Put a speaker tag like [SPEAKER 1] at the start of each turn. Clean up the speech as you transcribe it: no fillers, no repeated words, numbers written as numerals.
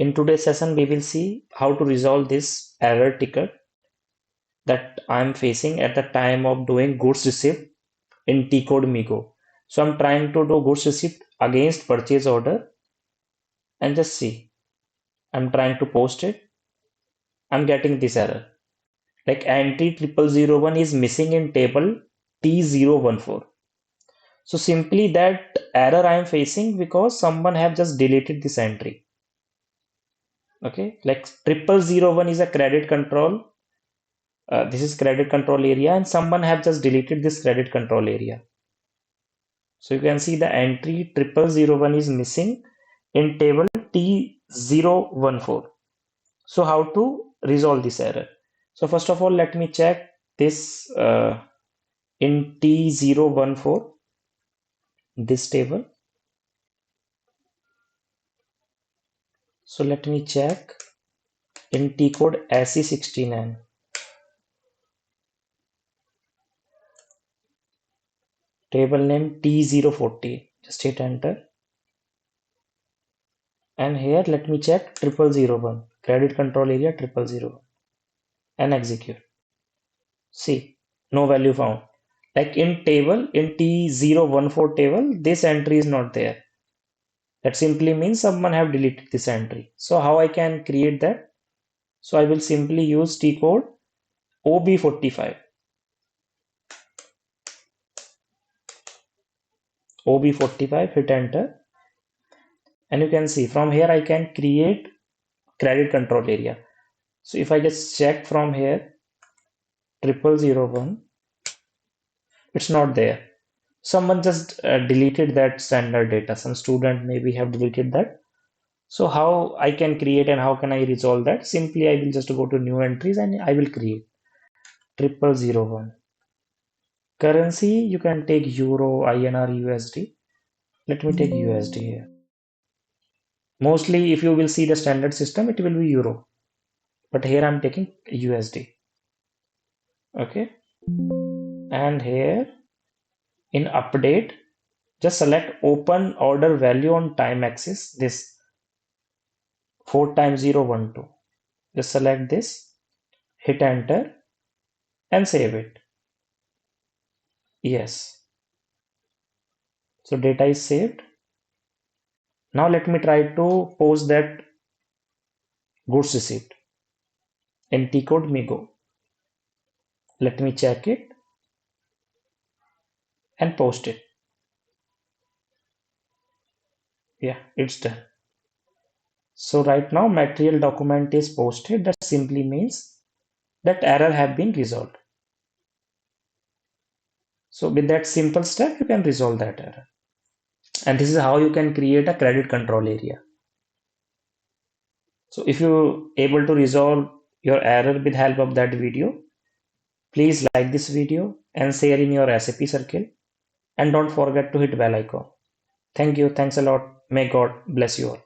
[SPEAKER 1] In today's session, we will see how to resolve this error ticket that I'm facing at the time of doing goods receipt in T-code Migo. So I'm trying to do goods receipt against purchase order, and just see, I'm trying to post it. I'm getting this error. Like entry 0001 is missing in table T014. So simply that error I am facing because someone have just deleted this entry. Okay, like 0001 is a credit control. This is credit control area, and someone have just deleted this credit control area. So you can see the entry 0001 is missing in table T014. So how to resolve this error? So first of all, let me check this in T014, this table. So let me check in T code SE69. Table name T014. Just hit enter. And here let me check 0001. Credit control area 0001. And execute. See, no value found. Like in table, in T014 table, this entry is not there. That simply means someone have deleted this entry. So how I can create that? So I will simply use T code OB45. OB45, hit enter. And you can see from here I can create credit control area. So if I just check from here 0001, it's not there. Someone just deleted that standard data. Some student maybe have deleted that. So how I can create and how can I resolve that? Simply I will just go to new entries and I will create 0001. Currency, you can take Euro, INR, USD. Let me take USD here. Mostly if you will see the standard system, it will be Euro. But here I'm taking USD. Okay. And here in update, just select open order value on time axis, this 4x012. Just select this, hit enter and save it. Yes. So data is saved. Now let me try to post that goods receipt in T-code Migo. Let me check it and post it. Yeah, it's done. So right now material document is posted. That simply means that error have been resolved. So with that simple step, you can resolve that error. And this is how you can create a credit control area. So if you able to resolve your error with help of that video, please like this video and share in your SAP circle. And don't forget to hit bell icon. Thank you. Thanks a lot. May God bless you all.